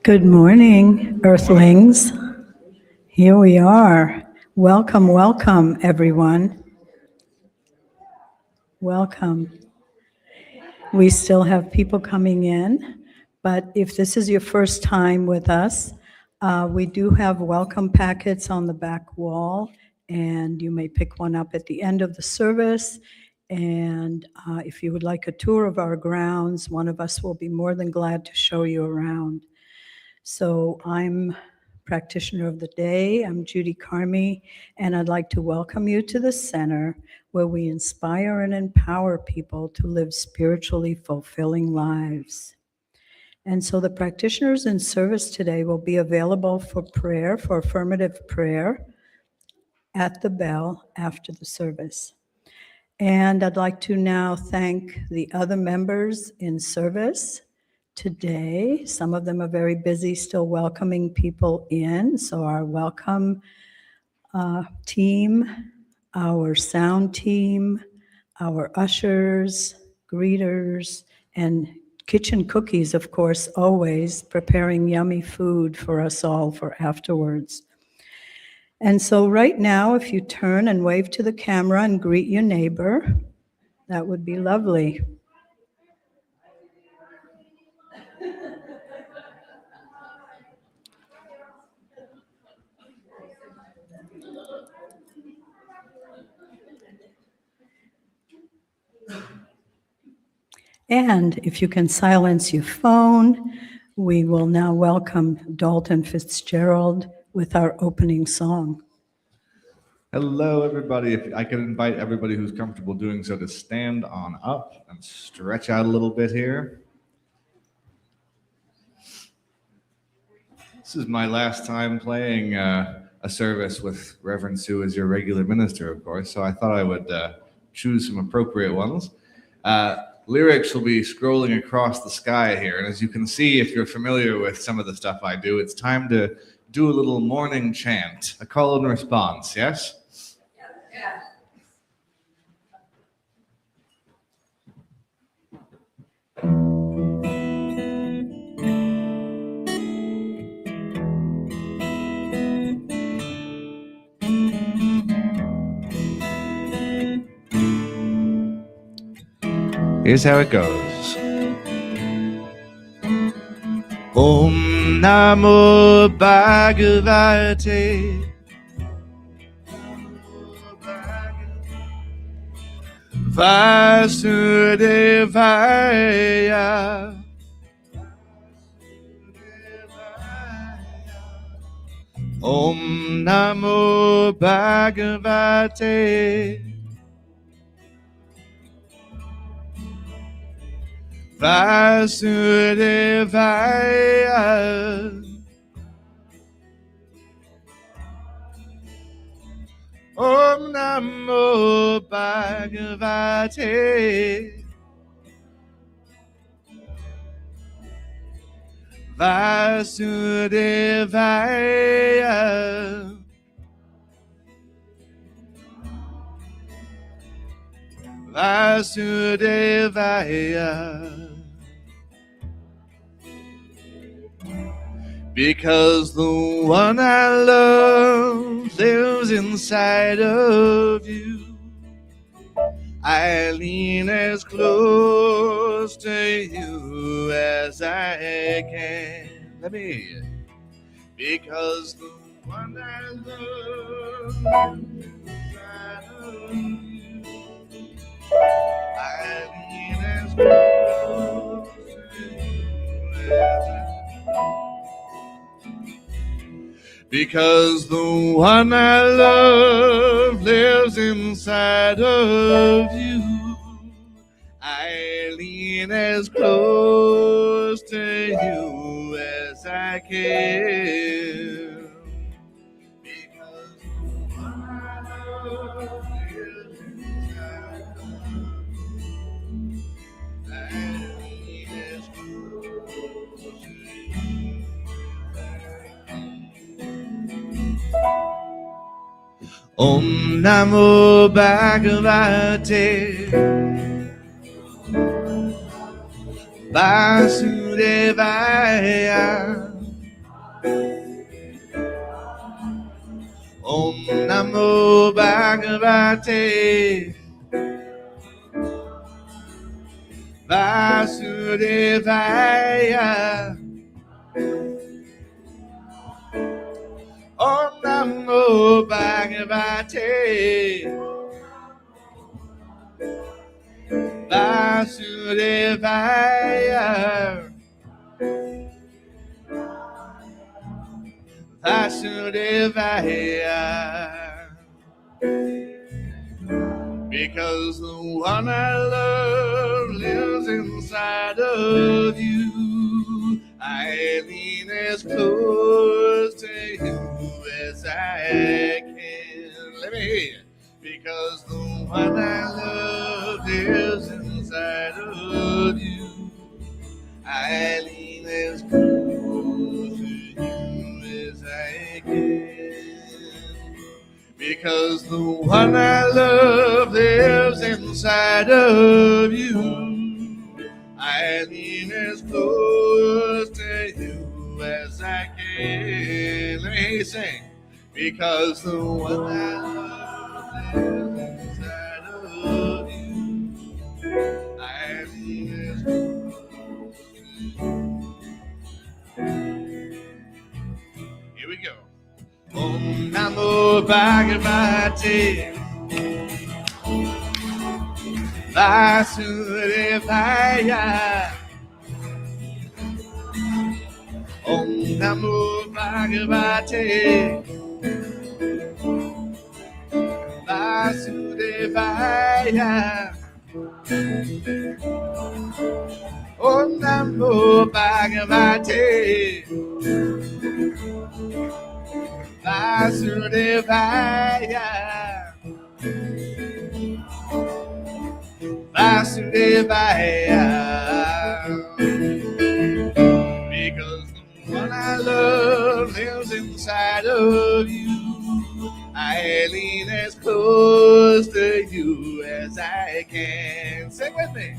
Good morning, Earthlings. Here we are. Welcome, welcome, everyone. Welcome. We still have people coming in, but if this is your first time with us, we do have welcome packets on the back wall, and you may pick one up at the end of the service. And if you would like a tour of our grounds, one of us will be more than glad to show you around. So I'm practitioner of the day. I'm Judy Carmi, and I'd like to welcome you to the center where we inspire and empower people to live spiritually fulfilling lives. And so the practitioners in service today will be available for prayer, for affirmative prayer, at the bell after the service. And I'd like to now thank the other members in service today. Some of them are very busy still welcoming people in. So our welcome team, our sound team, our ushers, greeters, and kitchen cookies, of course, always preparing yummy food for us all for afterwards. And so right now, if you turn and wave to the camera and greet your neighbor, that would be lovely. And if you can silence your phone, we will now welcome Dalton Fitzgerald with our opening song. Hello, everybody. If I could invite everybody who's comfortable doing so to stand on up and stretch out a little bit here. This is my last time playing a service with Reverend Sue as your regular minister, of course, so I thought I would choose some appropriate ones. Lyrics will be scrolling across the sky here, and as you can see, if you're familiar with some of the stuff I do, it's time to do a little morning chant, a call and response, yes? Yeah. Here's how it goes. Om Namo Bhagavate Vasudevaya Om Namo Bhagavate Vasudevaya Om Namo Bhagavate Vasudevaya Vasudevaya. Because the one I love lives inside of you, I lean as close to you as I can. Let me hear you. Because the one I love lives inside of you, I lean as close to you as I can. Because the one I love lives inside of you, I lean as close to you as I can. Because the one I love lives inside of you, I lean as close to you. Om Namo Bhagavate Vasudevaya Namo Bhagavate Vasudevaya. Om Namo Bhagavate Vasudevaya. Vasudevaya. Because the one I love lives inside of you. I lean as close to you as I can. Let me hear you. Because the one I love lives inside of you. I lean as close to you as I can. Because the one I love lives inside of you. I lean as close to you as I can. Let me hear you sing. Because the one I love lives inside of you. I lean as close to you. Here we go. Om Namo Bhagavate Vasudevaya. Om Namo Bhagavate Vasudevaya. Om Namo Bhagavate Vasudevaya. Vasudevaya. Because the one I love lives inside of you. I lean as close to you as I can. Sing with me.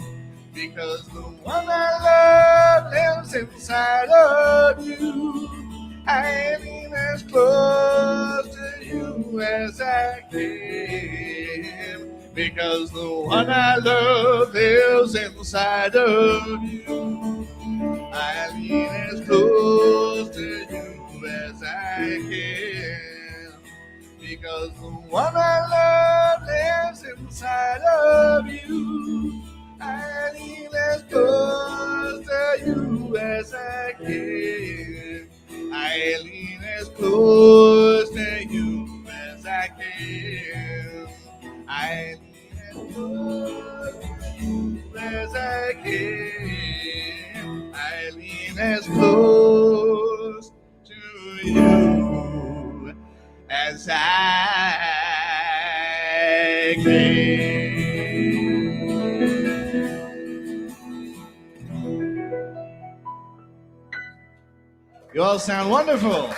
Because the one I love lives inside of you. I lean as close to you as I can. Because the one I love lives inside of you. I lean as close to you as I can. Because the one I love lives inside of you. I lean as close to you as I can. I lean as close to you as I can. I lean as close to you as I can. I lean as close to you as I can. You all sound wonderful.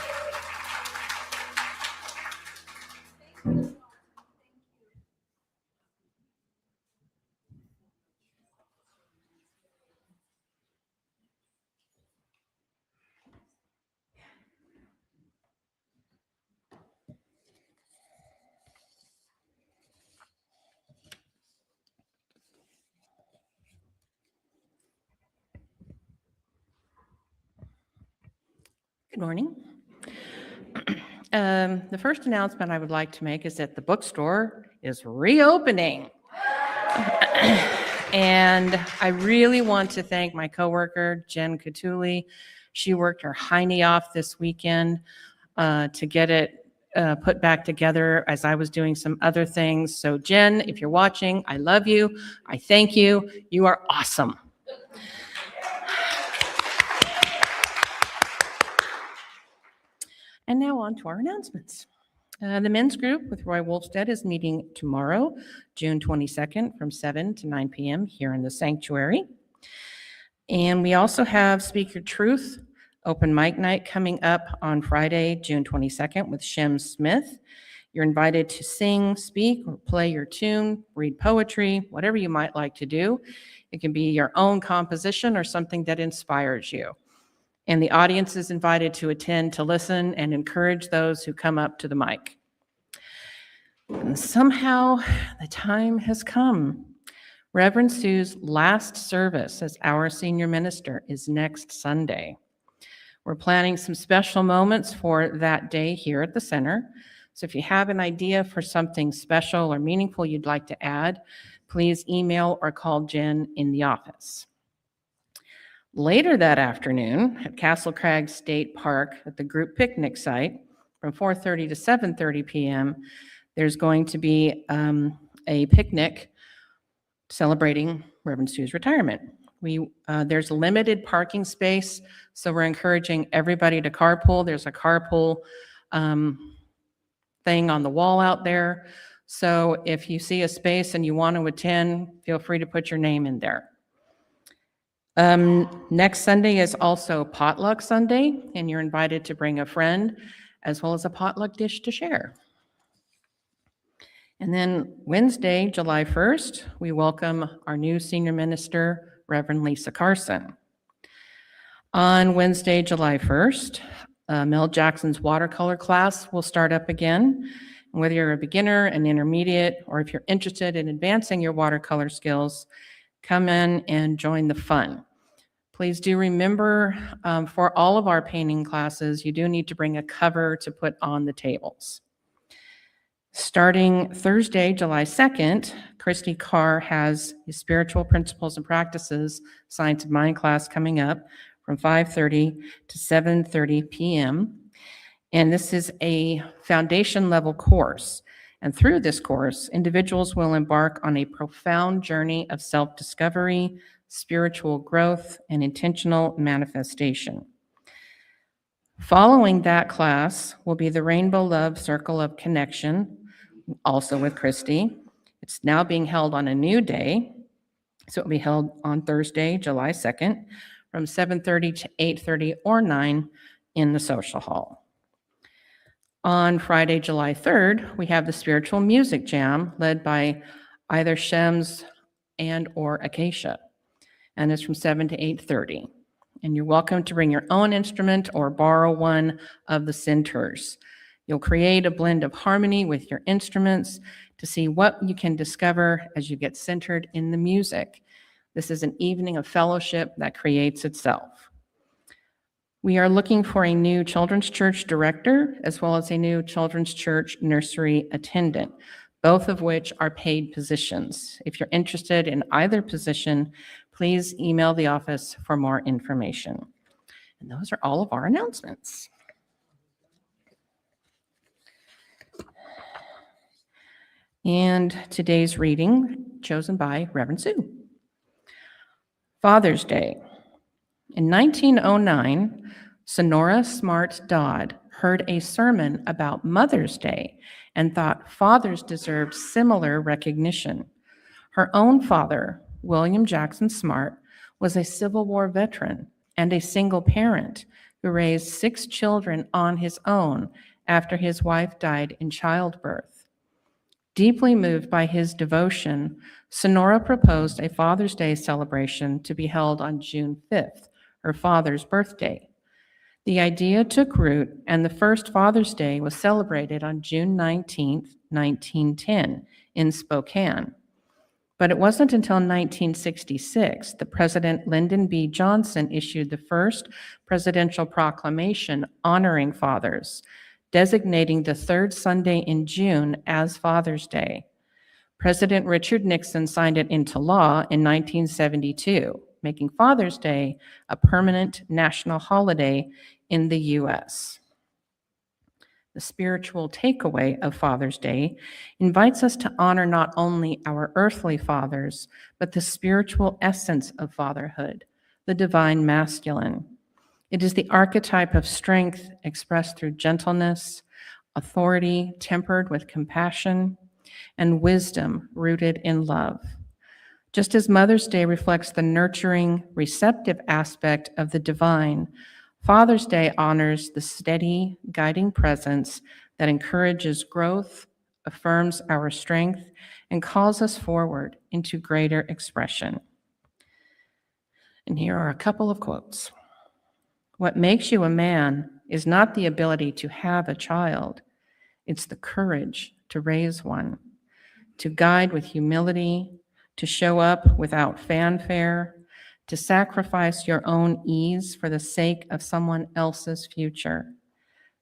Good morning. The first announcement I would like to make is that the bookstore is reopening. And I really want to thank my coworker, Jen Catuli. She worked her hiney off this weekend to get it put back together as I was doing some other things. So Jen, if you're watching, I love you. I thank you. You are awesome. And now on to our announcements. The men's group with Roy Wolfstead is meeting tomorrow, June 22nd from 7 to 9 p.m. here in the sanctuary. And we also have Speak Your Truth open mic night coming up on Friday, June 22nd with Shem Smith. You're invited to sing, speak, or play your tune, read poetry, whatever you might like to do. It can be your own composition or something that inspires you. And the audience is invited to attend to listen and encourage those who come up to the mic. And somehow the time has come. Reverend Sue's last service as our senior minister is next Sunday. We're planning some special moments for that day here at the center. So if you have an idea for something special or meaningful you'd like to add, please email or call Jen in the office. Later that afternoon at Castle Crag State Park at the group picnic site from 4:30 to 7:30 p.m., there's going to be a picnic celebrating Reverend Sue's retirement. There's limited parking space, so we're encouraging everybody to carpool. There's a carpool thing on the wall out there. So if you see a space and you want to attend, feel free to put your name in there. Next Sunday is also Potluck Sunday, and you're invited to bring a friend as well as a potluck dish to share. And then Wednesday, July 1st, we welcome our new senior minister, Reverend Lisa Carson. On Wednesday, July 1st, Mel Jackson's watercolor class will start up again. And whether you're a beginner, an intermediate, or if you're interested in advancing your watercolor skills, come in and join the fun. Please do remember, for all of our painting classes, you do need to bring a cover to put on the tables. Starting Thursday, July 2nd, Christy Carr has his Spiritual Principles and Practices Science of Mind class coming up from 5:30 to 7:30 p.m. And this is a foundation level course. And through this course, individuals will embark on a profound journey of self-discovery, spiritual growth, and intentional manifestation. Following that class will be the Rainbow Love Circle of Connection, also with Christy. It's now being held on a new day, so it will be held on Thursday, July 2nd, from 7:30 to 8:30 or 9 in the social hall. On Friday, July 3rd, we have the Spiritual Music Jam led by either Shems and or Acacia, and it's from 7 to 8:30. And you're welcome to bring your own instrument or borrow one of the centers. You'll create a blend of harmony with your instruments to see what you can discover as you get centered in the music. This is an evening of fellowship that creates itself. We are looking for a new children's church director as well as a new children's church nursery attendant, both of which are paid positions. If you're interested in either position, please email the office for more information. And those are all of our announcements. And today's reading chosen by Reverend Sue. Father's Day. In 1909, Sonora Smart Dodd heard a sermon about Mother's Day and thought fathers deserved similar recognition. Her own father, William Jackson Smart, was a Civil War veteran and a single parent who raised 6 children on his own after his wife died in childbirth. Deeply moved by his devotion, Sonora proposed a Father's Day celebration to be held on June 5th, her father's birthday. The idea took root, and the first Father's Day was celebrated on June 19th, 1910, in Spokane. But it wasn't until 1966 that President Lyndon B. Johnson issued the first presidential proclamation honoring fathers, designating the third Sunday in June as Father's Day. President Richard Nixon signed it into law in 1972, making Father's Day a permanent national holiday in the U.S. The spiritual takeaway of Father's Day invites us to honor not only our earthly fathers, but the spiritual essence of fatherhood, the divine masculine. It is the archetype of strength expressed through gentleness, authority tempered with compassion, and wisdom rooted in love. Just as Mother's Day reflects the nurturing, receptive aspect of the divine, Father's Day honors the steady, guiding presence that encourages growth, affirms our strength, and calls us forward into greater expression. And here are a couple of quotes. What makes you a man is not the ability to have a child, it's the courage to raise one, to guide with humility, to show up without fanfare, to sacrifice your own ease for the sake of someone else's future.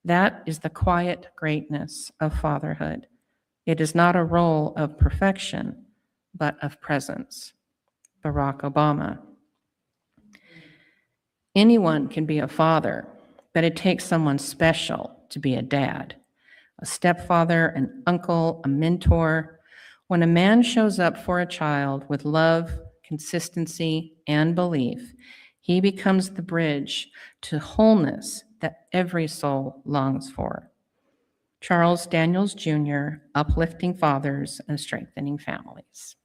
That is the quiet greatness of fatherhood. It is not a role of perfection, but of presence. Barack Obama. Anyone can be a father, but it takes someone special to be a dad, a stepfather, an uncle, a mentor. When a man shows up for a child with love, consistency, and belief, he becomes the bridge to wholeness that every soul longs for. Charles Daniels Jr., Uplifting Fathers and Strengthening Families.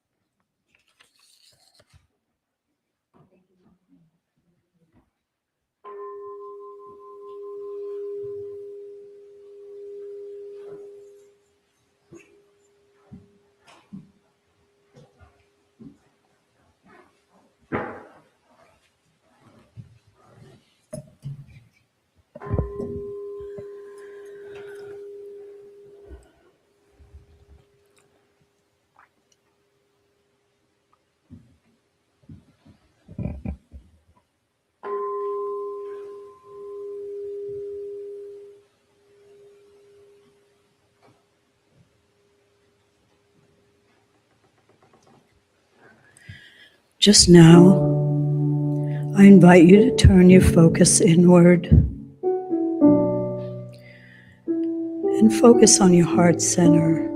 Just now, I invite you to turn your focus inward and focus on your heart center,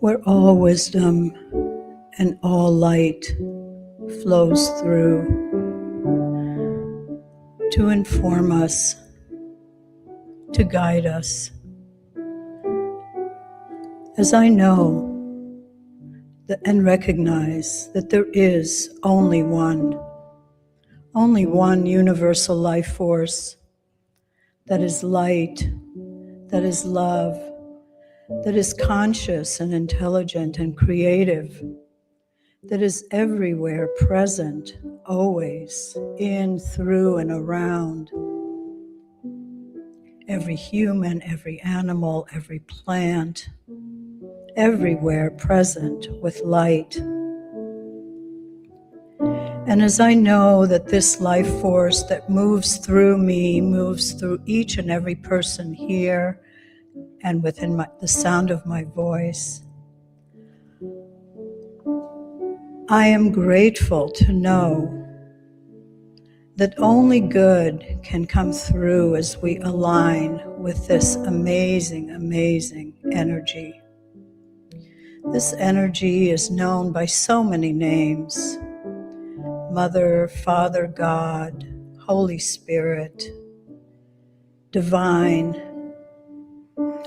where all wisdom and all light flows through to inform us, to guide us. As I know and recognize that there is only one universal life force that is light, that is love, that is conscious and intelligent and creative, that is everywhere present, always, in, through, and around every human, every animal, every plant, everywhere present with light. And as I know that this life force that moves through me, moves through each and every person here and within the sound of my voice, I am grateful to know that only good can come through as we align with this amazing, amazing energy. This energy is known by so many names: Mother, Father, God, Holy Spirit, Divine,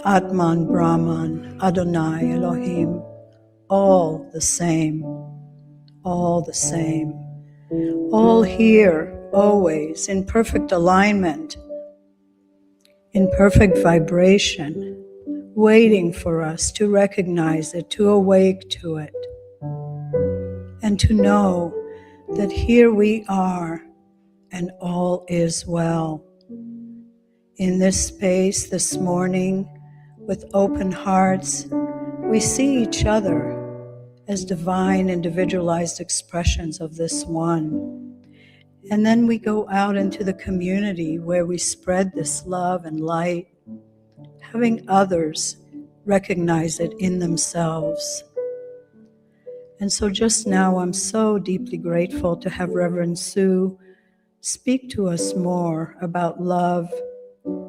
Atman, Brahman, Adonai, Elohim, all the same, all the same, all here, always, in perfect alignment, in perfect vibration, waiting for us to recognize it, to awake to it, and to know that here we are and all is well. In this space this morning, with open hearts, we see each other as divine individualized expressions of this one. And then we go out into the community where we spread this love and light, having others recognize it in themselves. And so just now, I'm so deeply grateful to have Reverend Sue speak to us more about love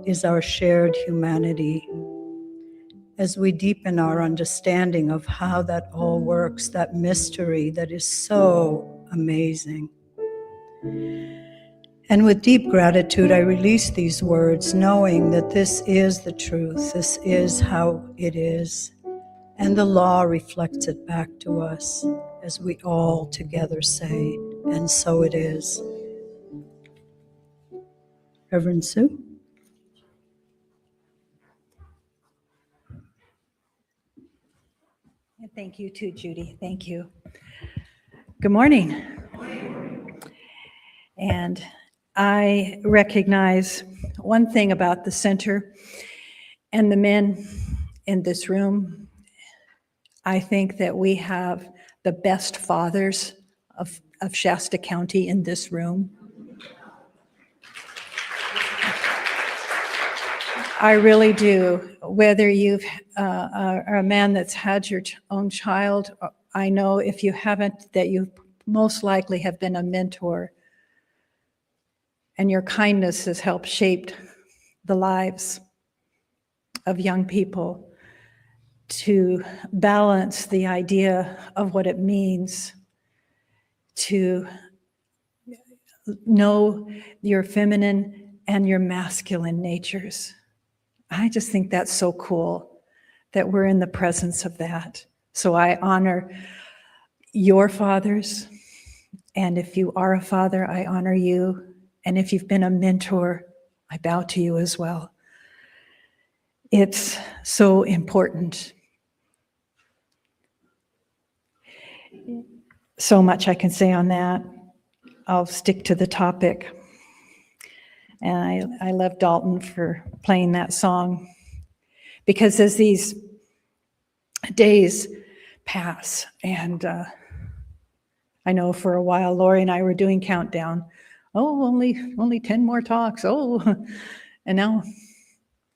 is our shared humanity, as we deepen our understanding of how that all works, that mystery that is so amazing. And with deep gratitude, I release these words, knowing that this is the truth, this is how it is, and the law reflects it back to us as we all together say, and so it is. Reverend Sue? Thank you too, Judy. Thank you. Good morning. And I recognize one thing about the center And the men in this room, I think that we have the best fathers of Shasta County in this room. I really do. Whether you are a man that's had your own child, I know if you haven't, that you most likely have been a mentor. And your kindness has helped shape the lives of young people to balance the idea of what it means to know your feminine and your masculine natures. I just think that's so cool that we're in the presence of that. So I honor your fathers, and if you are a father, I honor you. And if you've been a mentor, I bow to you as well. It's so important. So much I can say on that. I'll stick to the topic. And I love Dalton for playing that song, because as these days pass, and I know for a while Lori and I were doing countdown. Oh, only 10 more talks. Oh, and now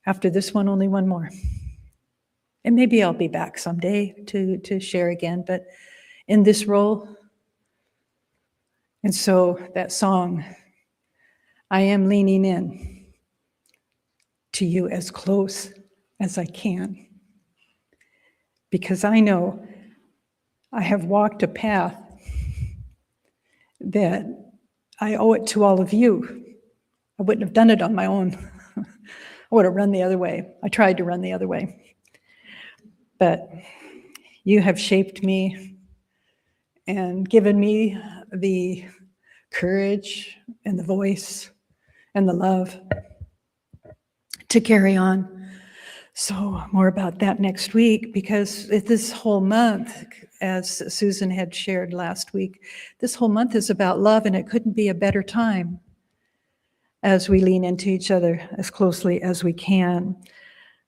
after this one, only one more. And maybe I'll be back someday to share again, but in this role. And so that song, I am leaning in to you as close as I can, because I know I have walked a path that I owe it to all of you. I wouldn't have done it on my own. I would have run the other way. I tried to run the other way. But you have shaped me and given me the courage and the voice and the love to carry on. So more about that next week, because this whole month, as Susan had shared last week, this whole month is about love, and it couldn't be a better time as we lean into each other as closely as we can.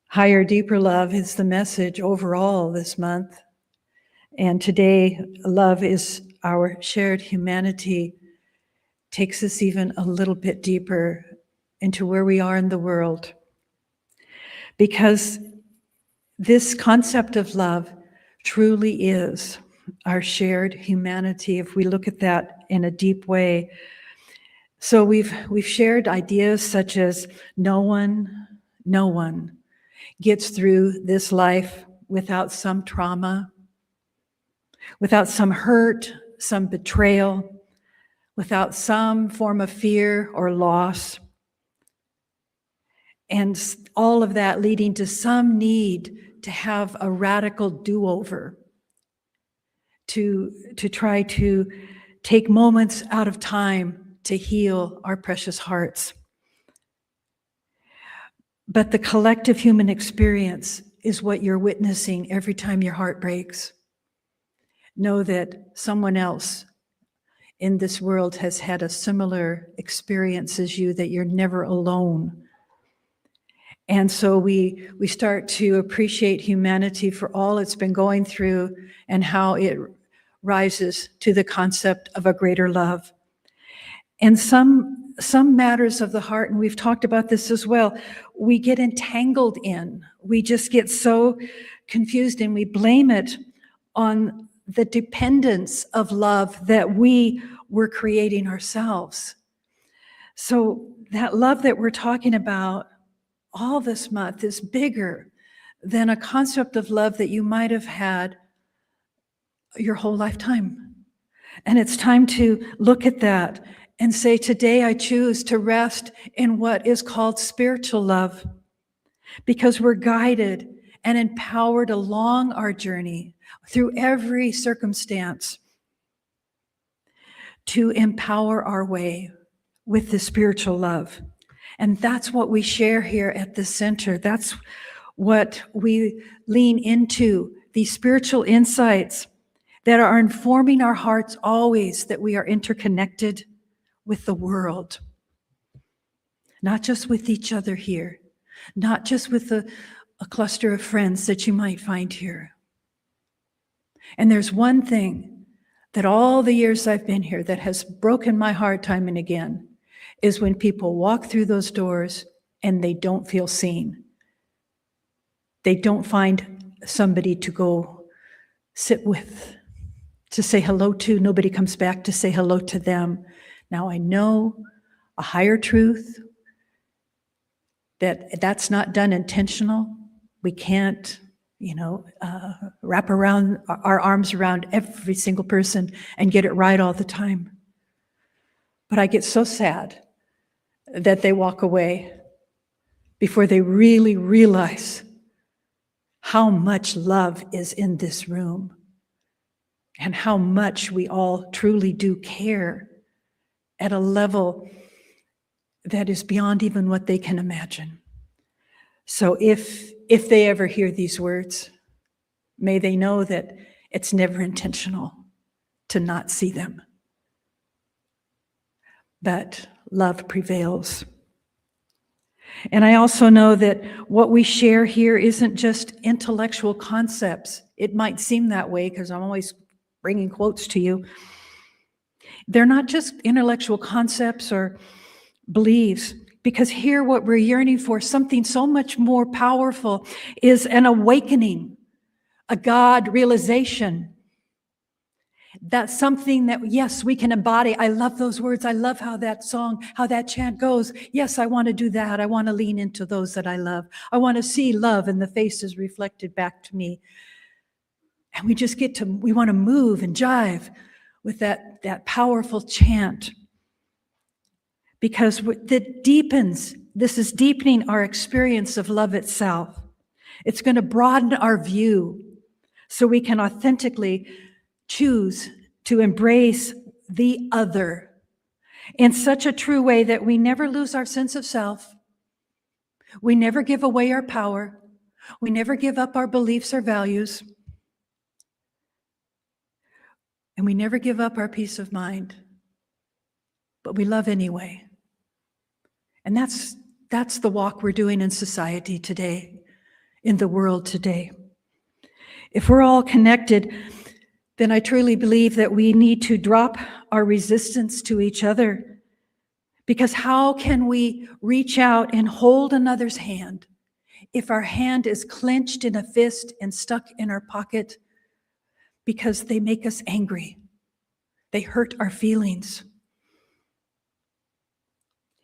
Higher, deeper love is the message overall this month. And today, love is our shared humanity, takes us even a little bit deeper into where we are in the world. Because this concept of love truly is our shared humanity, if we look at that in a deep way. So we've shared ideas such as no one gets through this life without some trauma, without some hurt, some betrayal, without some form of fear or loss. And all of that leading to some need to have a radical do-over, to try to take moments out of time to heal our precious hearts. But the collective human experience is what you're witnessing every time your heart breaks. Know that someone else in this world has had a similar experience as you, that you're never alone. And so we start to appreciate humanity for all it's been going through and how it rises to the concept of a greater love. And some matters of the heart, and we've talked about this as well, we get entangled in. We just get so confused, and we blame it on the dependence of love that we were creating ourselves. So that love that we're talking about all this month is bigger than a concept of love that you might have had your whole lifetime. And it's time to look at that and say, today I choose to rest in what is called spiritual love, because we're guided and empowered along our journey through every circumstance to empower our way with the spiritual love. And that's what we share here at the center. That's what we lean into, these spiritual insights that are informing our hearts always, that we are interconnected with the world, not just with each other here, not just with a cluster of friends that you might find here. And there's one thing that all the years I've been here that has broken my heart time and again, is when people walk through those doors and they don't feel seen. They don't find somebody to go sit with, to say hello to. Nobody comes back to say hello to them. Now I know a higher truth, that's not done intentional. We can't, wrap around our arms around every single person and get it right all the time. But I get so sad that they walk away before they really realize how much love is in this room and how much we all truly do care at a level that is beyond even what they can imagine. So if they ever hear these words, may they know that it's never intentional to not see them. But love prevails. And I also know that what we share here isn't just intellectual concepts. It might seem that way because I'm always bringing quotes to you. They're not just intellectual concepts or beliefs, because here what we're yearning for, something so much more powerful, is an awakening, a God realization. That's something that, yes, we can embody. I love those words. I love how that song, how that chant goes. Yes, I want to do that. I want to lean into those that I love. I want to see love in the faces reflected back to me. And we want to move and jive with that powerful chant. Because this is deepening our experience of love itself. It's going to broaden our view so we can authentically choose to embrace the other in such a true way that we never lose our sense of self. We never give away our power. We never give up our beliefs or values. And we never give up our peace of mind. But we love anyway. And that's the walk we're doing in society today, in the world today. If we're all connected, then I truly believe that we need to drop our resistance to each other. Because how can we reach out and hold another's hand if our hand is clenched in a fist and stuck in our pocket because they make us angry? They hurt our feelings.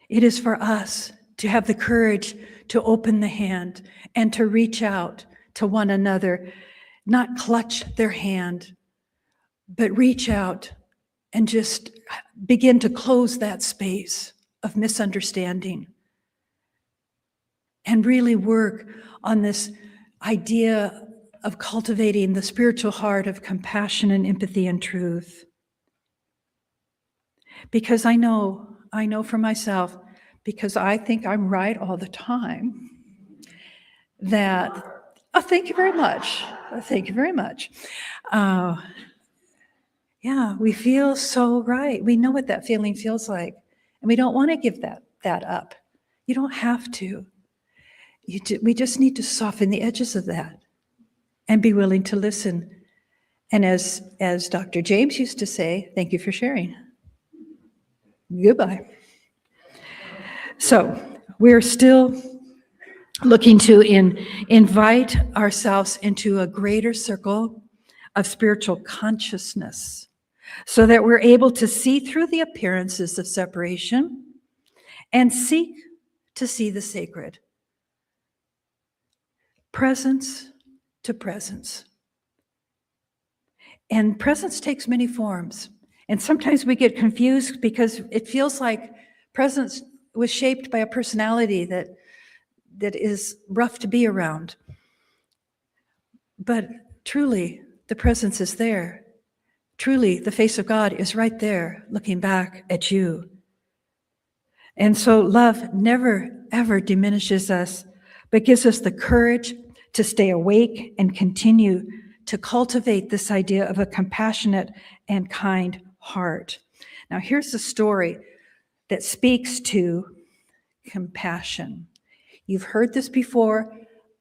It is for us to have the courage to open the hand and to reach out to one another, not clutch their hand, but reach out and just begin to close that space of misunderstanding and really work on this idea of cultivating the spiritual heart of compassion and empathy and truth. Because I know for myself, because I think I'm right all the time, that, thank you very much. Thank you very much. Yeah, we feel so right. We know what that feeling feels like, and we don't want to give that up. You don't have to. We just need to soften the edges of that and be willing to listen. And as Dr. James used to say, thank you for sharing. Goodbye. So we're still looking to invite ourselves into a greater circle of spiritual consciousness so that we're able to see through the appearances of separation and seek to see the sacred. Presence to presence. And presence takes many forms. And sometimes we get confused because it feels like presence was shaped by a personality that is rough to be around. But truly, the presence is there. Truly, the face of God is right there looking back at you. And so love never, ever diminishes us, but gives us the courage to stay awake and continue to cultivate this idea of a compassionate and kind heart. Now, here's a story that speaks to compassion. You've heard this before.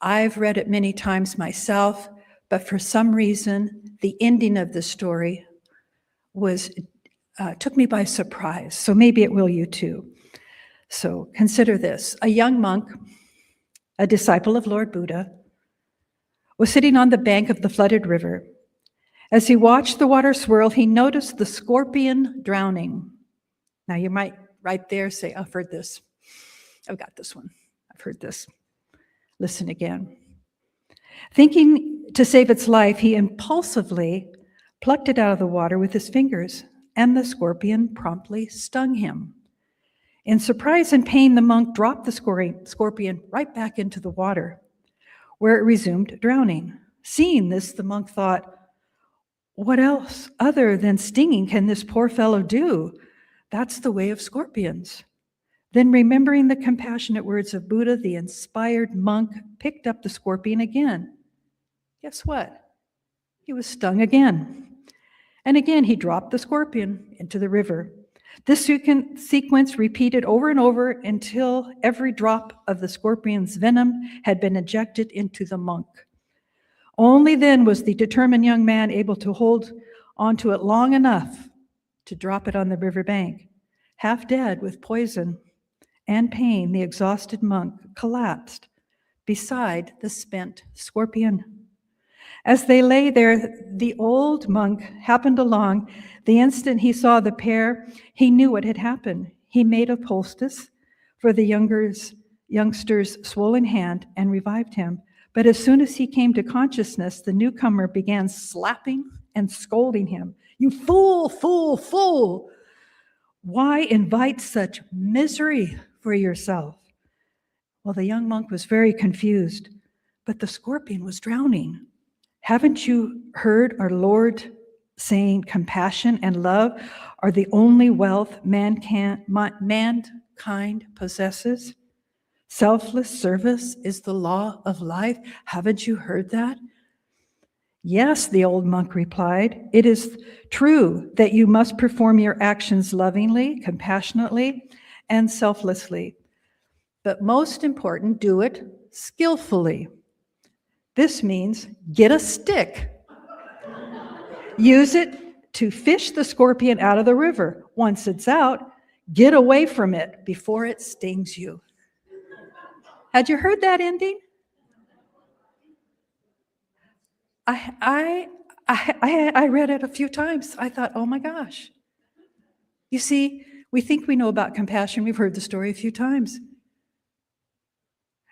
I've read it many times myself, but for some reason, the ending of the story took me by surprise. So maybe it will you too. So consider this. A young monk, a disciple of Lord Buddha, was sitting on the bank of the flooded river. As he watched the water swirl, he noticed the scorpion drowning. Now you might right there say, I've heard this. I've got this one. I've heard this. Listen again. Thinking to save its life, he impulsively plucked it out of the water with his fingers, and the scorpion promptly stung him. In surprise and pain, the monk dropped the scorpion right back into the water, where it resumed drowning. Seeing this, the monk thought, what else other than stinging can this poor fellow do? That's the way of scorpions. Then, remembering the compassionate words of Buddha, the inspired monk picked up the scorpion again. Guess what? He was stung again. And again, he dropped the scorpion into the river. This sequence repeated over and over until every drop of the scorpion's venom had been injected into the monk. Only then was the determined young man able to hold onto it long enough to drop it on the riverbank. Half dead with poison and pain, the exhausted monk collapsed beside the spent scorpion. As they lay there, the old monk happened along. The instant he saw the pair, he knew what had happened. He made a poultice for the youngster's swollen hand and revived him. But as soon as he came to consciousness, the newcomer began slapping and scolding him. You fool, fool, fool! Why invite such misery for yourself? Well, the young monk was very confused, but the scorpion was drowning. Haven't you heard our Lord saying compassion and love are the only wealth mankind possesses? Selfless service is the law of life. Haven't you heard that? Yes, the old monk replied. It is true that you must perform your actions lovingly, compassionately, and selflessly. But most important, do it skillfully. This means get a stick. Use it to fish the scorpion out of the river. Once it's out, get away from it before it stings you. Had you heard that ending? I read it a few times. I thought, oh my gosh. You see, we think we know about compassion. We've heard the story a few times.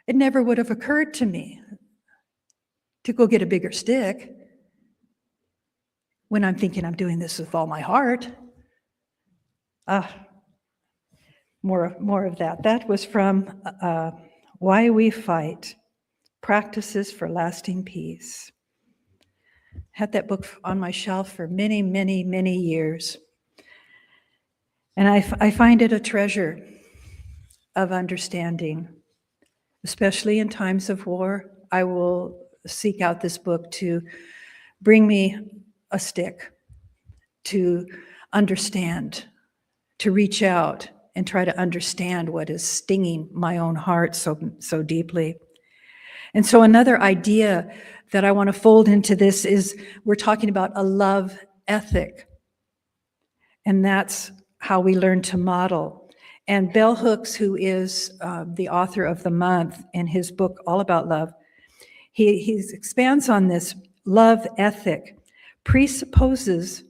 It never would have occurred to me to go get a bigger stick when I'm thinking I'm doing this with all my heart. More of that. That was from Why We Fight, Practices for Lasting Peace. Had that book on my shelf for many, many, many years. And I find it a treasure of understanding, especially in times of war. I will seek out this book to bring me a stick, to understand, to reach out and try to understand what is stinging my own heart so deeply. And so another idea that I want to fold into this is we're talking about a love ethic. And that's how we learn to model. And Bell Hooks, who is the author of the month in his book all about love, he expands on this. Love ethic presupposes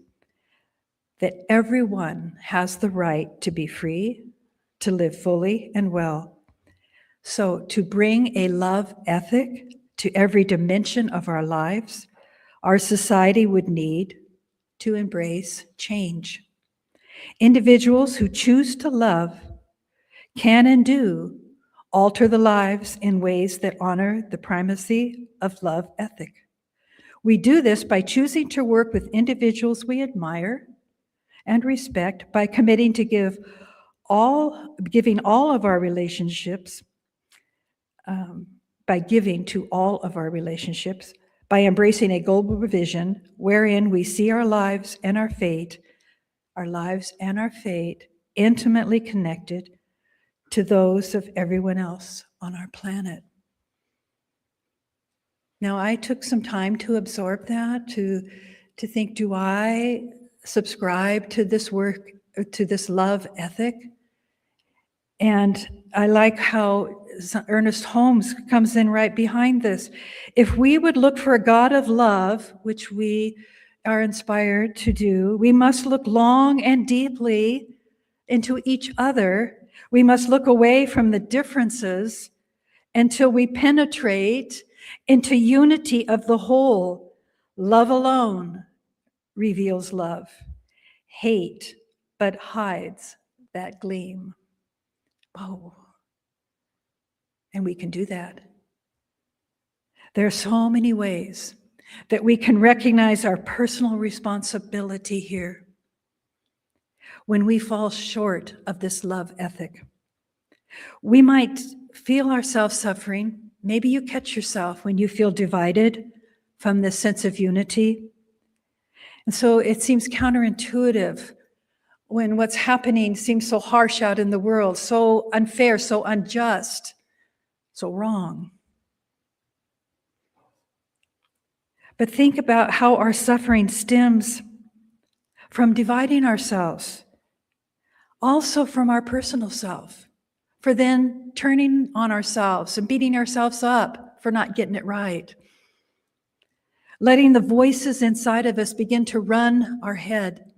that everyone has the right to be free, to live fully and well. So to bring a love ethic to every dimension of our lives, our society would need to embrace change. Individuals who choose to love can and do alter the lives in ways that honor the primacy of love ethic. We do this by choosing to work with individuals we admire and respect, by committing to giving all of our relationships, by embracing a global vision wherein we see our lives and our fate intimately connected to those of everyone else on our planet. Now, I took some time to absorb that, to think, do I subscribe to this work, to this love ethic? And I like how Earnest Holmes comes in right behind this. If we would look for a God of love, which we are inspired to do, we must look long and deeply into each other. We must look away from the differences until we penetrate into unity of the whole. Love alone reveals love. Hate but hides that gleam. Oh, and we can do that. There are so many ways that we can recognize our personal responsibility here when we fall short of this love ethic. We might feel ourselves suffering. Maybe you catch yourself when you feel divided from this sense of unity. And so it seems counterintuitive when what's happening seems so harsh out in the world, so unfair, so unjust, so wrong. But think about how our suffering stems from dividing ourselves, also from our personal self, for then turning on ourselves and beating ourselves up for not getting it right. Letting the voices inside of us begin to run our head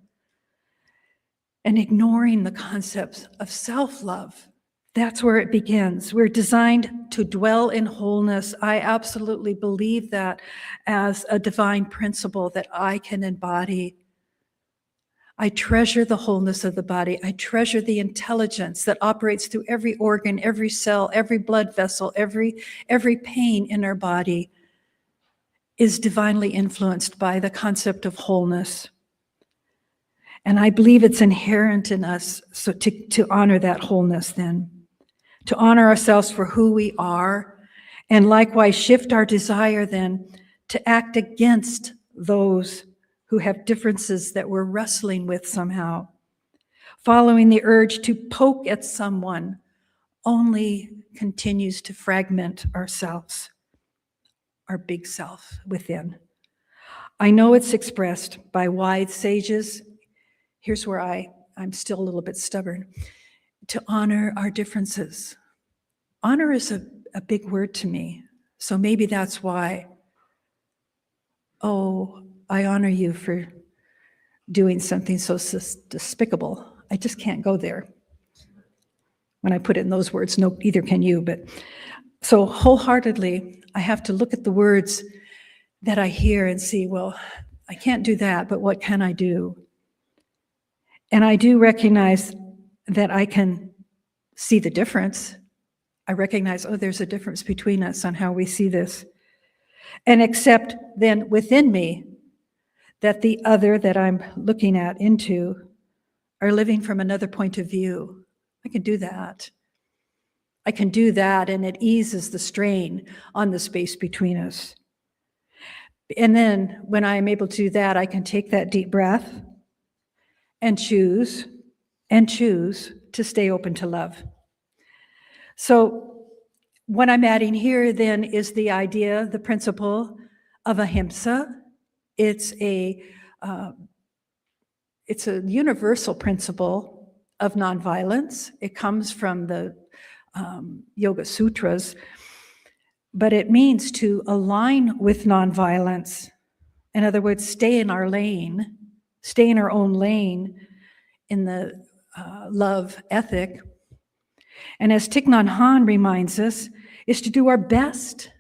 and ignoring the concepts of self-love. That's where it begins. We're designed to dwell in wholeness. I absolutely believe that as a divine principle that I can embody. I treasure the wholeness of the body. I treasure the intelligence that operates through every organ, every cell, every blood vessel, every pain in our body is divinely influenced by the concept of wholeness. And I believe it's inherent in us, so to honor that wholeness then, to honor ourselves for who we are, and likewise shift our desire then to act against those who have differences that we're wrestling with somehow. Following the urge to poke at someone only continues to fragment ourselves, our big self within. I know it's expressed by wise sages. Here's where I'm still a little bit stubborn. To honor our differences. Honor is a big word to me. So maybe that's why, I honor you for doing something so despicable. I just can't go there. When I put it in those words, no, either can you, but so wholeheartedly, I have to look at the words that I hear and see, well, I can't do that, but what can I do? And I do recognize that I can see the difference. I recognize, there's a difference between us on how we see this. And accept then within me that the other that I'm looking at into are living from another point of view. I can do that. I can do that, and it eases the strain on the space between us. And then when I'm able to do that, I can take that deep breath and choose to stay open to love. So what I'm adding here then is the idea, the principle of ahimsa. It's a universal principle of nonviolence. It comes from the Yoga Sutras, but it means to align with nonviolence. In other words, stay in our lane, stay in our own lane in the love ethic. And as Thich Nhat Hanh reminds us, is to do our best,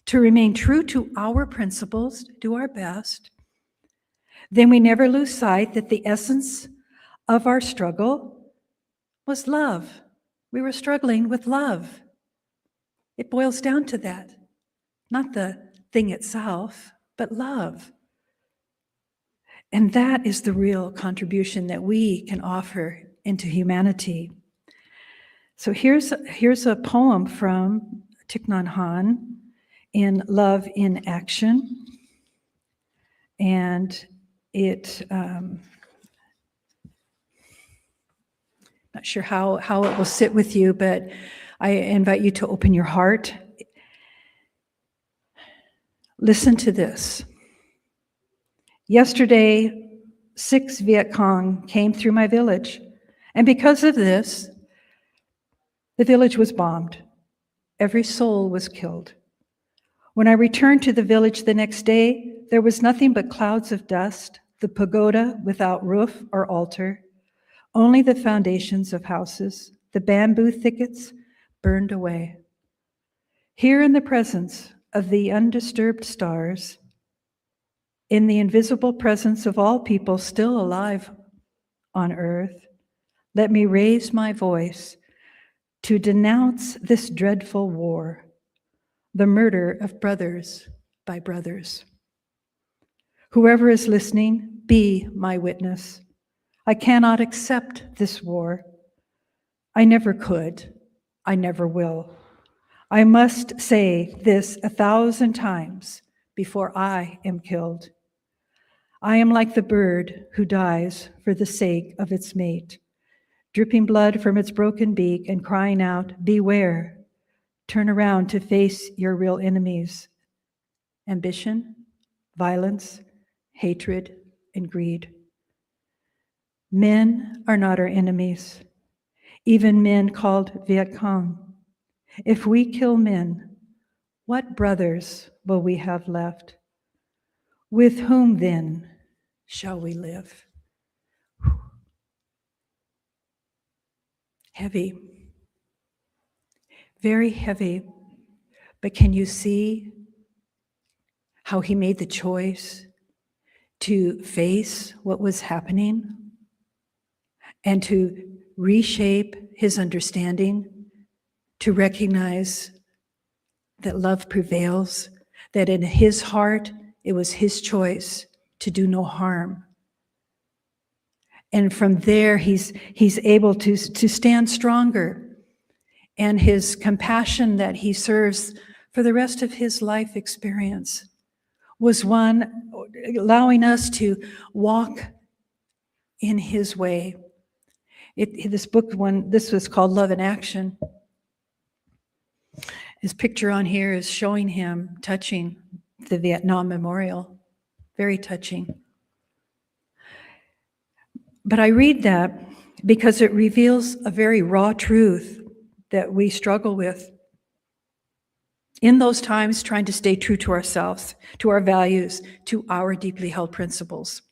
to remain true to our principles, do our best. Then we never lose sight that the essence of our struggle was love. We were struggling with love. It boils down to that. Not the thing itself, but love. And that is the real contribution that we can offer into humanity. So here's a poem from Thich Nhat Hanh in Love in Action. And it, not not sure how it will sit with you, but I invite you to open your heart. Listen to this. Yesterday, 6 Viet Cong came through my village, and because of this, the village was bombed. Every soul was killed. When I returned to the village the next day, there was nothing but clouds of dust, the pagoda without roof or altar, only the foundations of houses, the bamboo thickets burned away. Here in the presence of the undisturbed stars, in the invisible presence of all people still alive on earth, let me raise my voice to denounce this dreadful war, the murder of brothers by brothers. Whoever is listening, be my witness. I cannot accept this war. I never could. I never will. I must say this 1,000 times before I am killed. I am like the bird who dies for the sake of its mate, dripping blood from its broken beak and crying out, beware, turn around to face your real enemies, ambition, violence, hatred, and greed. Men are not our enemies, even men called Viet Cong. If we kill men, what brothers will we have left? With whom then shall we live? Heavy, very heavy, but can you see how he made the choice to face what was happening and to reshape his understanding, to recognize that love prevails, that in his heart, it was his choice to do no harm. And from there, he's able to stand stronger. And his compassion that he serves for the rest of his life experience was one allowing us to walk in his way. This was called Love in Action. His picture on here is showing him touching the Vietnam Memorial. Very touching. But I read that because it reveals a very raw truth that we struggle with. In those times, trying to stay true to ourselves, to our values, to our deeply held principles.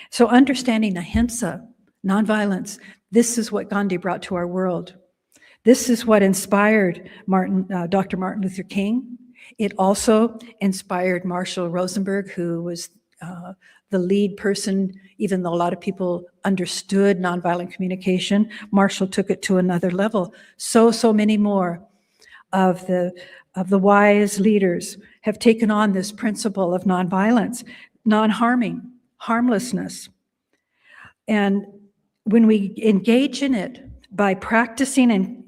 So understanding ahimsa, nonviolence, this is what Gandhi brought to our world. This is what inspired Dr. Martin Luther King. It also inspired Marshall Rosenberg, who was the lead person, even though a lot of people understood nonviolent communication. Marshall took it to another level. So many more of the wise leaders have taken on this principle of nonviolence, non-harming, harmlessness. And when we engage in it by practicing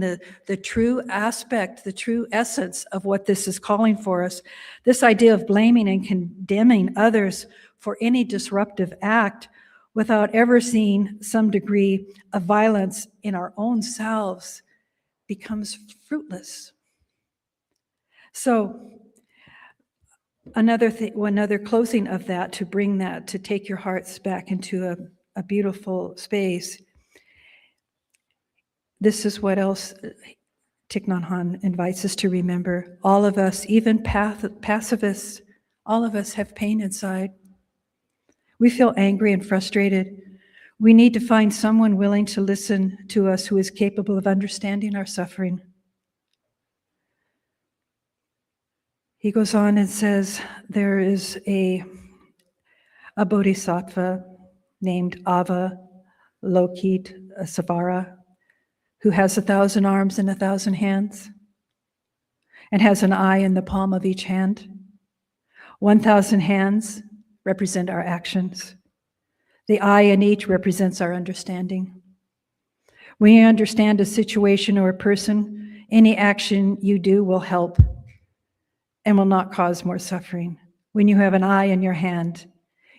the true aspect, the true essence of what this is calling for us, this idea of blaming and condemning others for any disruptive act without ever seeing some degree of violence in our own selves becomes fruitless. So another closing of that, to bring that, to take your hearts back into a beautiful space. This is what else Thich Nhat Hanh invites us to remember. All of us, even pacifists, all of us have pain inside. We feel angry and frustrated. We need to find someone willing to listen to us who is capable of understanding our suffering. He goes on and says there is a bodhisattva named Avalokitesvara who has 1,000 arms and 1,000 hands and has an eye in the palm of each hand. 1,000 hands represent our actions. The eye in each represents our understanding. When you understand a situation or a person, any action you do will help and will not cause more suffering. When you have an eye in your hand,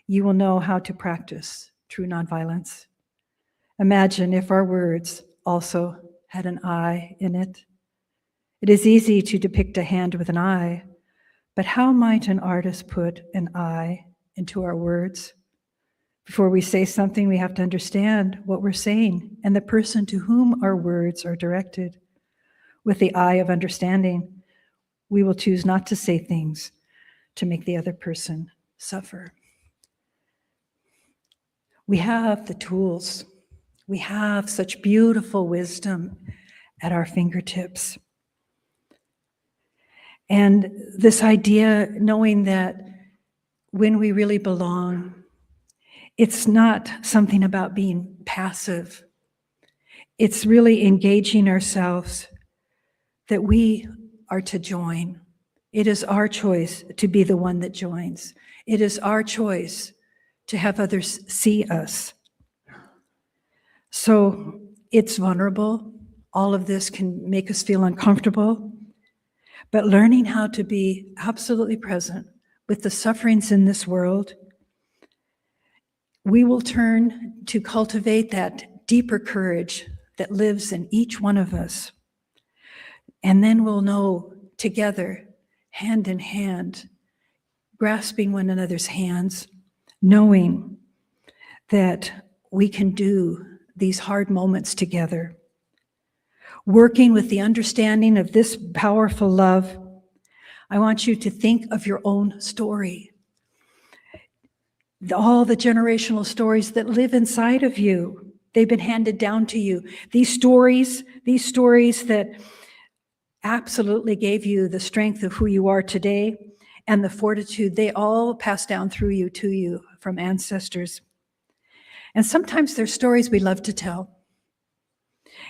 you will know how to practice true nonviolence. Imagine if our words also had an eye in it. It is easy to depict a hand with an eye, but how might an artist put an eye into our words? Before we say something, we have to understand what we're saying and the person to whom our words are directed. With the eye of understanding, we will choose not to say things to make the other person suffer. We have the tools. We have such beautiful wisdom at our fingertips. And this idea, knowing that when we really belong, it's not something about being passive. It's really engaging ourselves that we are to join. It is our choice to be the one that joins. It is our choice to have others see us. So it's vulnerable. All of this can make us feel uncomfortable. But learning how to be absolutely present with the sufferings in this world, we will turn to cultivate that deeper courage that lives in each one of us. And then we'll know together, hand in hand, grasping one another's hands, knowing that we can do these hard moments together. Working with the understanding of this powerful love, I want you to think of your own story. All the generational stories that live inside of you, they've been handed down to you. These stories that absolutely gave you the strength of who you are today and the fortitude, they all pass down through you to you from ancestors. And sometimes they're stories we love to tell.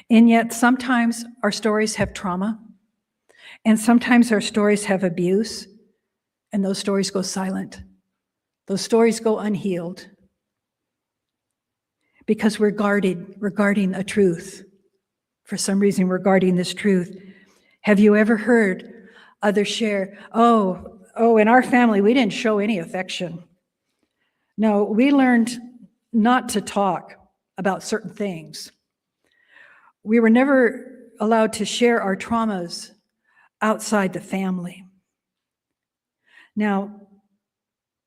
And yet sometimes our stories have trauma, and sometimes our stories have abuse, and those stories go silent. Those stories go unhealed because we're guarding a truth. For some reason, we're guarding this truth. Have you ever heard others share, oh, in our family, we didn't show any affection. No, we learned not to talk about certain things. We were never allowed to share our traumas outside the family. Now,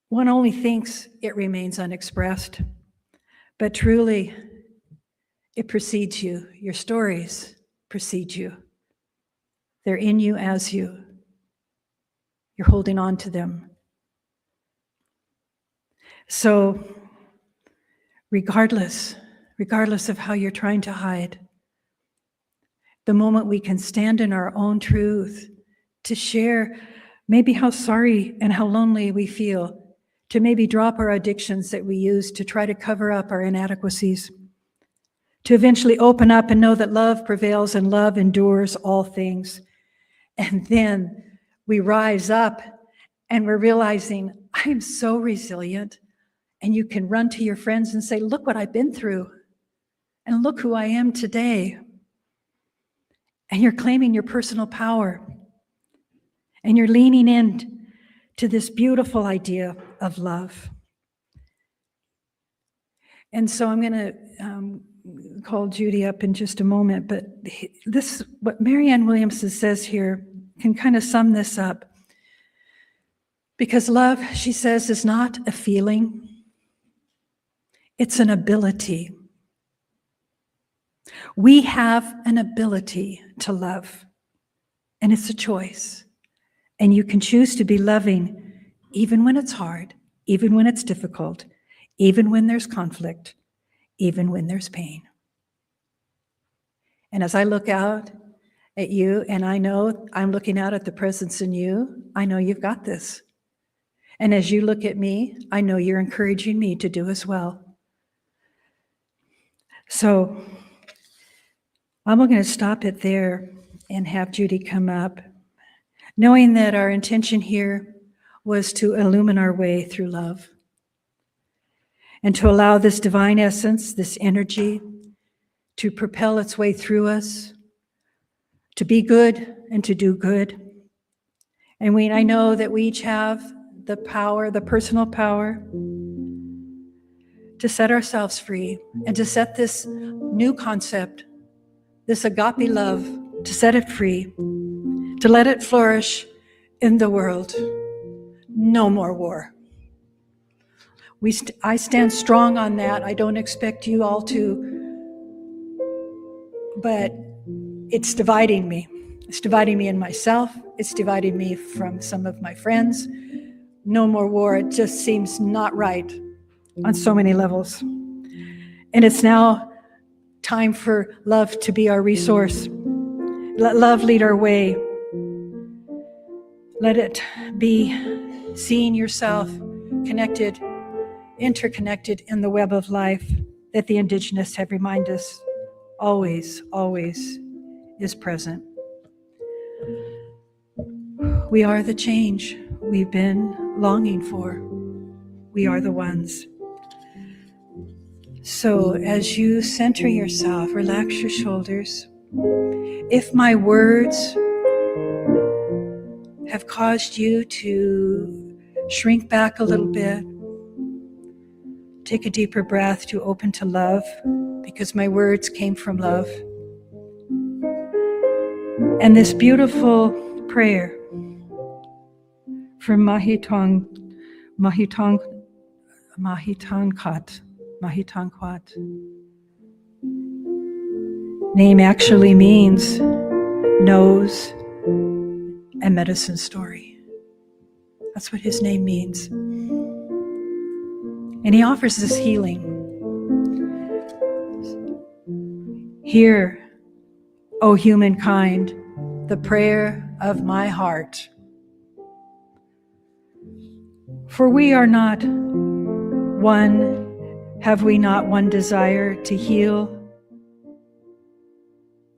one only thinks it remains unexpressed, but truly, it precedes you. Your stories precede you. They're in you as you. You're holding on to them. So, regardless of how you're trying to hide, the moment we can stand in our own truth to share maybe how sorry and how lonely we feel, to maybe drop our addictions that we use to try to cover up our inadequacies, to eventually open up and know that love prevails and love endures all things. And then we rise up and we're realizing, I am so resilient. And you can run to your friends and say, look what I've been through. And look who I am today. And you're claiming your personal power. And you're leaning in to this beautiful idea of love. And so I'm going to call Judy up in just a moment, but this, what Marianne Williamson says here, can kind of sum this up. Because love, she says, is not a feeling, it's an ability. We have an ability to love, and it's a choice. And you can choose to be loving even when it's hard, even when it's difficult, even when there's conflict, even when there's pain. And as I look out at you, and I know I'm looking out at the presence in you, I know you've got this. And as you look at me, I know you're encouraging me to do as well. So I'm going to stop it there and have Judy come up, knowing that our intention here was to illumine our way through love and to allow this divine essence, this energy, to propel its way through us, to be good and to do good. And I know that we each have the power, the personal power, to set ourselves free and to set this new concept, this agape love, to set it free, to let it flourish in the world. No more war. I stand strong on that. I don't expect you all to, but it's dividing me. It's dividing me in myself. It's dividing me from some of my friends. No more war. It just seems not right on so many levels. And it's now time for love to be our resource. Let love lead our way. Let it be seeing yourself connected, interconnected in the web of life that the Indigenous have reminded us always, always is present. We are the change we've been longing for. We are the ones. So as you center yourself, relax your shoulders. If my words have caused you to shrink back a little bit, take a deeper breath to open to love, because my words came from love. And this beautiful prayer from Mahitankot. Name actually means nose and medicine story. That's what his name means. And he offers this healing. Hear, O humankind, the prayer of my heart. For we are not one, have we not one desire to heal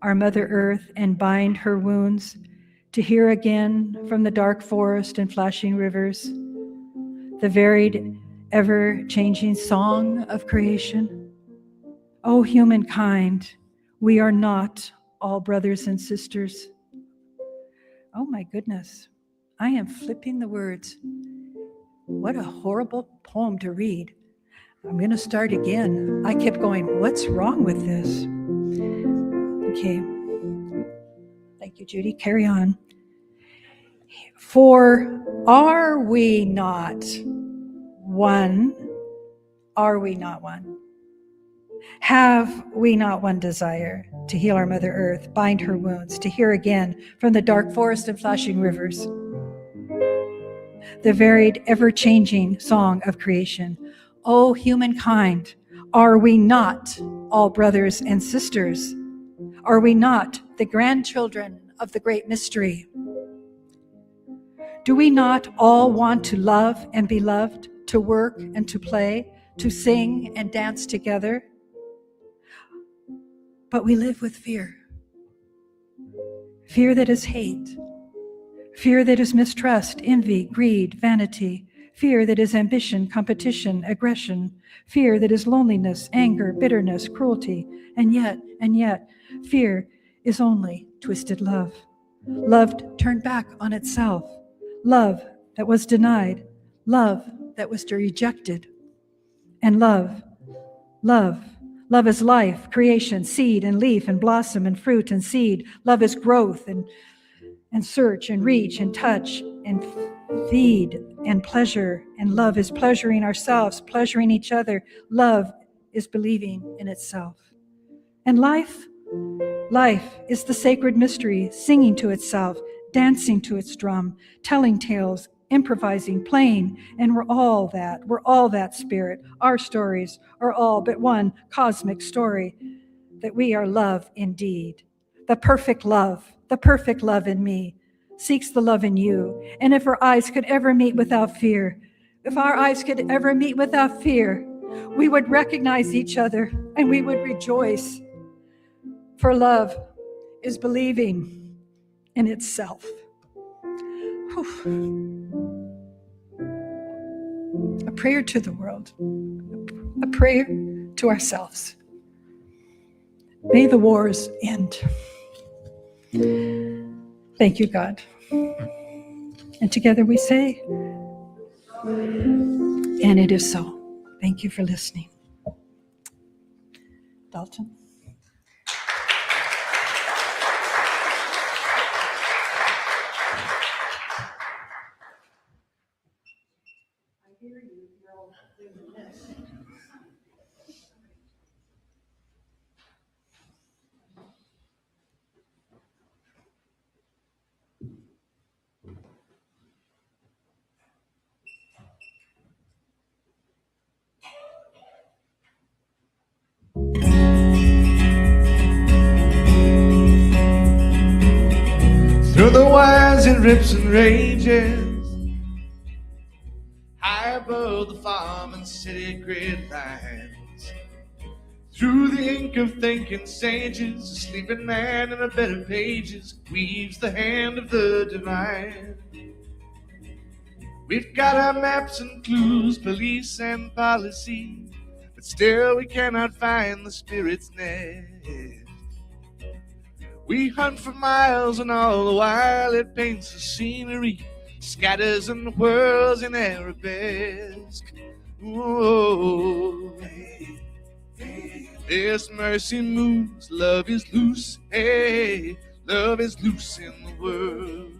our Mother Earth and bind her wounds, to hear again from the dark forest and flashing rivers the varied, ever-changing song of creation? O humankind, we are not all brothers and sisters. Oh my goodness, I am flipping the words. What a horrible poem to read. I'm going to start again. I kept going, what's wrong with this? Okay. Thank you, Judy. Carry on. For are we not one? Are we not one? Have we not one desire to heal our Mother Earth, bind her wounds, to hear again from the dark forest and flashing rivers the varied, ever-changing song of creation? O humankind, are we not all brothers and sisters? Are we not the grandchildren of the great mystery? Do we not all want to love and be loved, to work and to play, to sing and dance together? But we live with fear. Fear that is hate. Fear that is mistrust, envy, greed, vanity. Fear that is ambition, competition, aggression. Fear that is loneliness, anger, bitterness, cruelty. And yet, fear is only twisted love. Love turned back on itself. Love that was denied. Love that was rejected. And love is life, creation, seed and leaf and blossom and fruit and seed. Love is growth and search and reach and touch and feed and pleasure. And love is pleasuring ourselves, pleasuring each other. Love is believing in itself. And life is the sacred mystery, singing to itself, dancing to its drum, telling tales, improvising, playing, and we're all that spirit. Our stories are all but one cosmic story, that we are love indeed. The perfect love in me seeks the love in you. And if our eyes could ever meet without fear, we would recognize each other and we would rejoice. For love is believing in itself. Whew. A prayer to the world, a prayer to ourselves. May the wars end. Thank you, God. And together we say, and it is so. Thank you for listening. Dalton. Through the winds it rips and rages, high above the farm and city grid lines. Through the ink of thinking sages, a sleeping man in a bed of pages weaves the hand of the divine. We've got our maps and clues, police and policy, but still we cannot find the spirit's nest. We hunt for miles and all the while it paints the scenery, scatters and whirls in arabesque. Whoa. This mercy moves, love is loose, hey, love is loose in the world.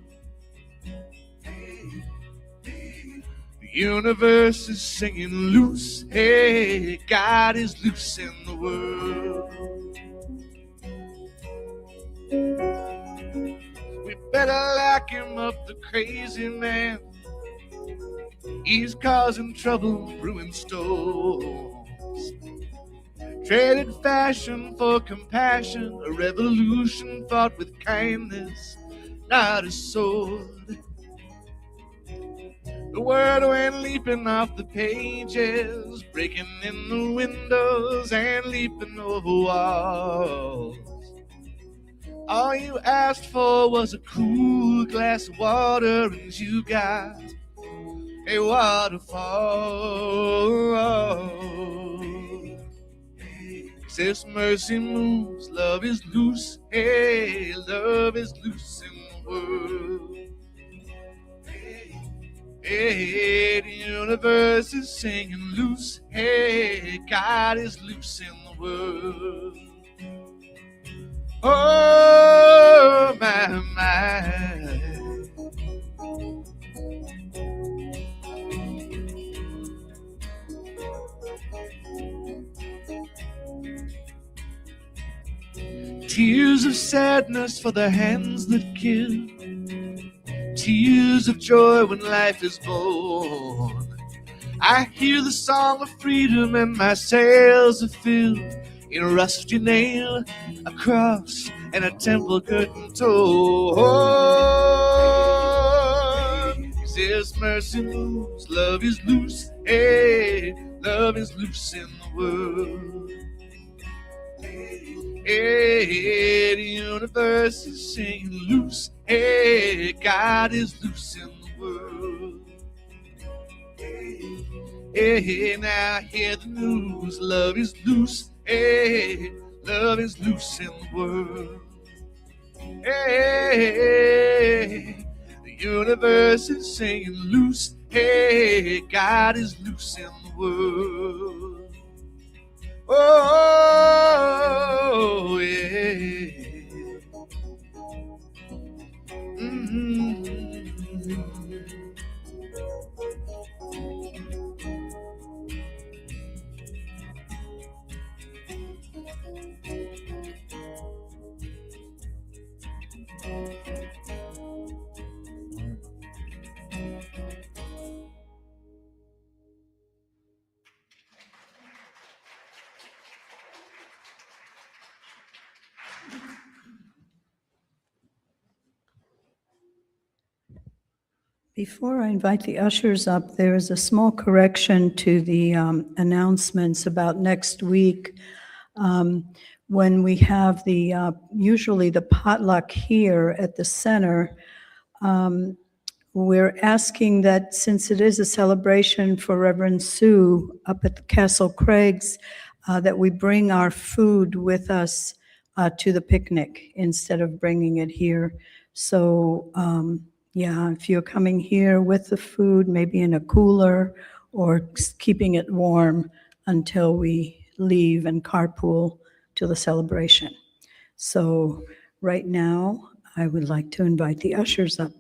The universe is singing loose, hey, God is loose in the world. We better lock him up, the crazy man. He's causing trouble, brewing storms. Traded fashion for compassion, a revolution fought with kindness, not a sword. The word went leaping off the pages, breaking in the windows and leaping over walls. All you asked for was a cool glass of water, and you got a waterfall. This mercy moves, love is loose, hey, love is loose in the world. Hey, the universe is singing loose, hey, God is loose in the world. Oh, my, my. Tears of sadness for the hands that kill, tears of joy when life is born. I hear the song of freedom and my sails are filled in a rusty nail, a cross, and a temple curtain torn. This mercy moves, love is loose, hey, love is loose in the world. Hey, the universe is singing loose, hey, God is loose in the world. Hey, now hear the news, love is loose, hey, love is loose in the world. Hey, the universe is singing loose, hey, God is loose in the world. Oh, yeah. Mm-hmm. Before I invite the ushers up, there is a small correction to the announcements about next week. When we have the, usually the potluck here at the center, we're asking that since it is a celebration for Reverend Sue up at the Castle Craigs, that we bring our food with us to the picnic instead of bringing it here. So, yeah, if you're coming here with the food, maybe in a cooler or keeping it warm until we leave and carpool to the celebration. So right now, I would like to invite the ushers up.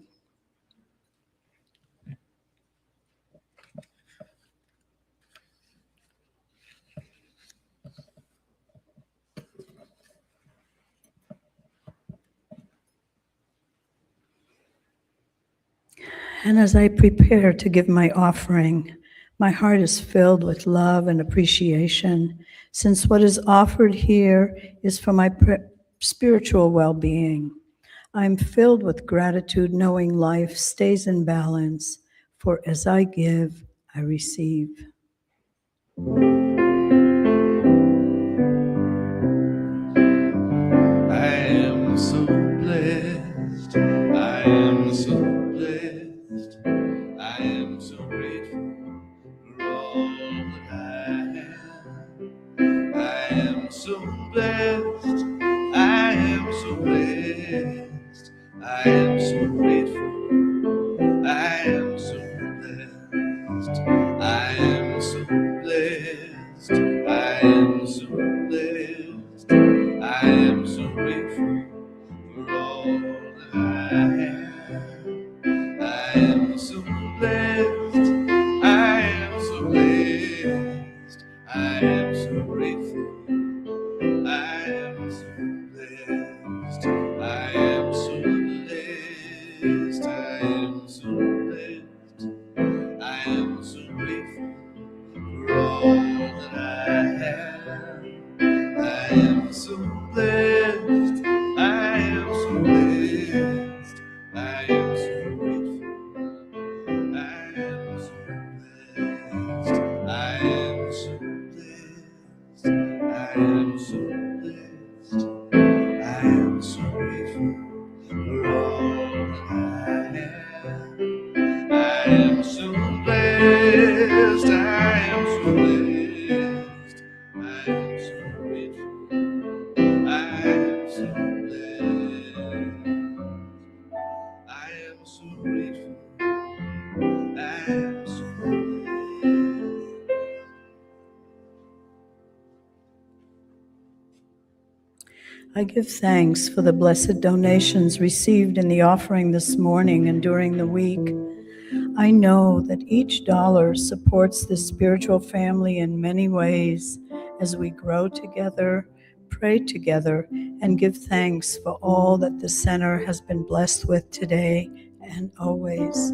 And as I prepare to give my offering, my heart is filled with love and appreciation, since what is offered here is for my spiritual well-being. I'm filled with gratitude, knowing life stays in balance, for as I give, I receive. I am so blessed. I am so blessed. I am so grateful for all that I have. I am so blessed. I am so blessed. I am so grateful. I am so blessed. I am so blessed. I am so blessed. I am so grateful for all that I have. I am so blessed. I am so blessed. I am so grateful. I am so blessed. I am so blessed. I am so blessed. I am so grateful for all that I have. I am so blessed. I am so blessed. I am so grateful. I am so blessed. I am so blessed. I am so blessed. I am so grateful for all that I have. I am so blessed. I am so blessed. I am so grateful. I am so blessed. I am so grateful. I am so blessed. I give thanks for the blessed donations received in the offering this morning and during the week. I know that each dollar supports this spiritual family in many ways as we grow together, pray together, and give thanks for all that the center has been blessed with today and always.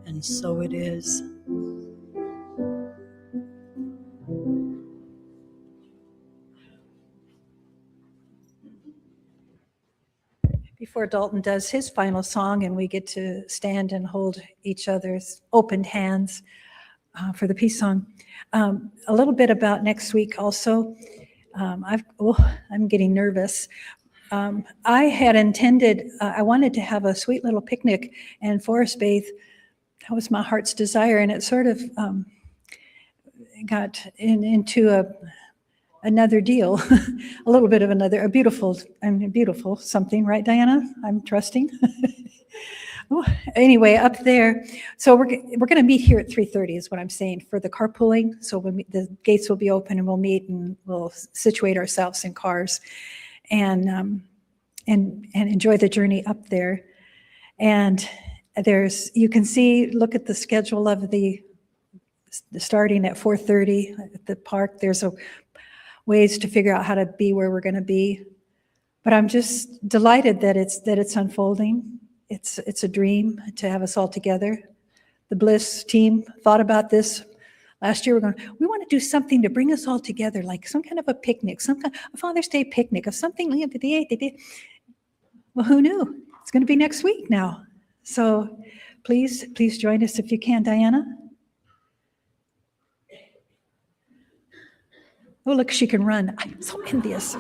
And so it is. Before Dalton does his final song and we get to stand and hold each other's opened hands for the peace song, a little bit about next week also. I'm getting nervous. I had intended, I wanted to have a sweet little picnic and forest bathe. That was my heart's desire, and it sort of got into another deal, a little bit of a beautiful something, right, Diana? I'm trusting. Oh, anyway, up there, so we're going to meet here at 3:30 is what I'm saying for the carpooling. So the gates will be open and we'll meet and we'll situate ourselves in cars and enjoy the journey up there. And you can see, look at the schedule of the starting at 4:30 at the park. There's ways to figure out how to be where we're going to be. But I'm just delighted that it's unfolding. It's a dream to have us all together. The Bliss team thought about this last year. We want to do something to bring us all together, like some kind of a picnic, some kind of Father's Day picnic, or something. Well, who knew? It's going to be next week now. So please join us if you can, Diana. Oh, look, she can run. I'm so envious.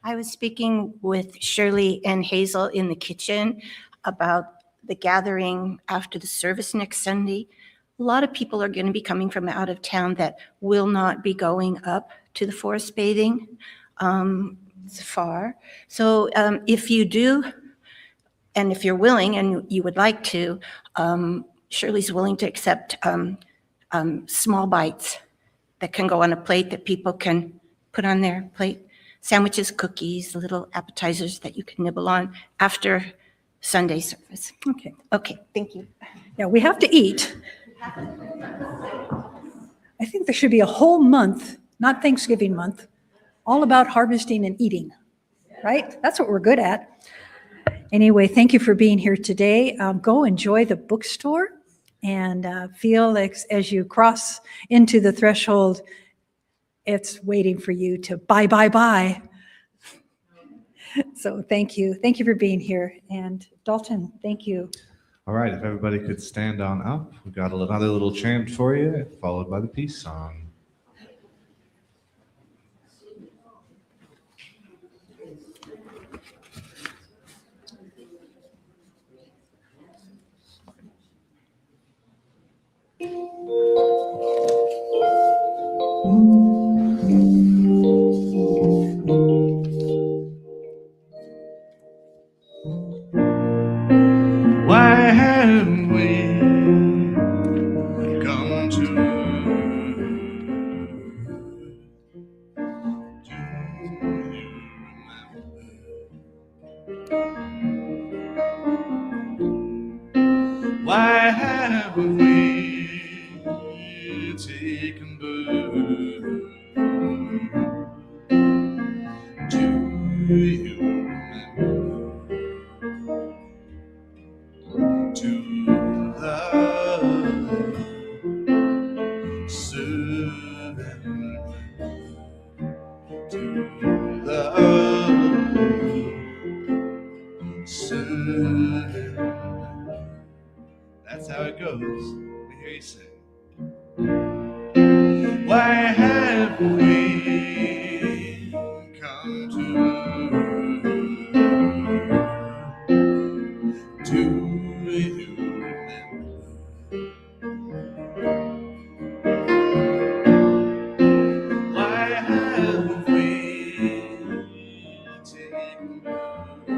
I was speaking with Shirley and Hazel in the kitchen about the gathering after the service next Sunday. A lot of people are going to be coming from out of town that will not be going up to the forest bathing. It's far. So if you do, and if you're willing and you would like to, Shirley's willing to accept small bites that can go on a plate that people can put on their plate. Sandwiches, cookies, little appetizers that you can nibble on after Sunday service. Okay. Okay, thank you. Yeah, we have to eat. I think there should be a whole month, not Thanksgiving month, all about harvesting and eating, right? That's what we're good at. Anyway, thank you for being here today. Go enjoy the bookstore and feel like as you cross into the threshold, it's waiting for you to buy, buy, buy. So thank you. Thank you for being here. And Dalton, thank you. All right, if everybody could stand on up, we've got another little chant for you, followed by the peace song. Why haven't we come to why haven't we taken birth? Do you remember to love, serve, to love, serve? That's how it goes. Let me hear you sing. Why have we come to do you remember? Why have we taken birth?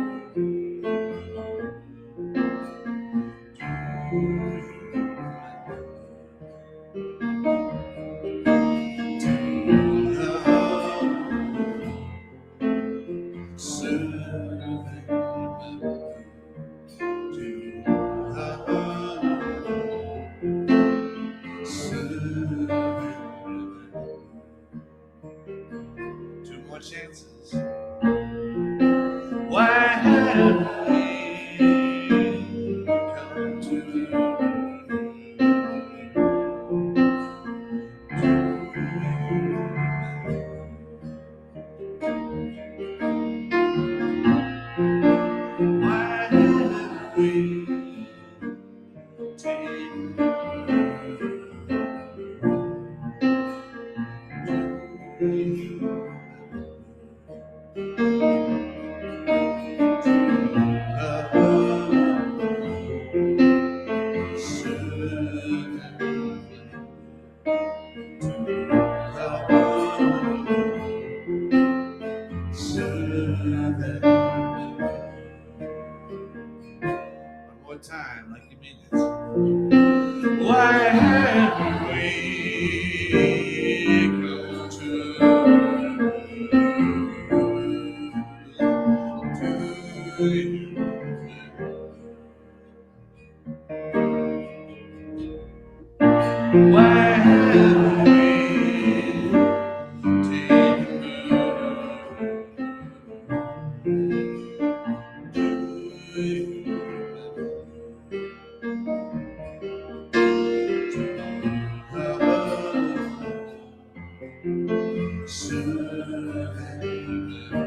Two more chances. Why have we come to why have we taken one more time, like you mean it. Why haven't we come to you? Why haven't we taken birth?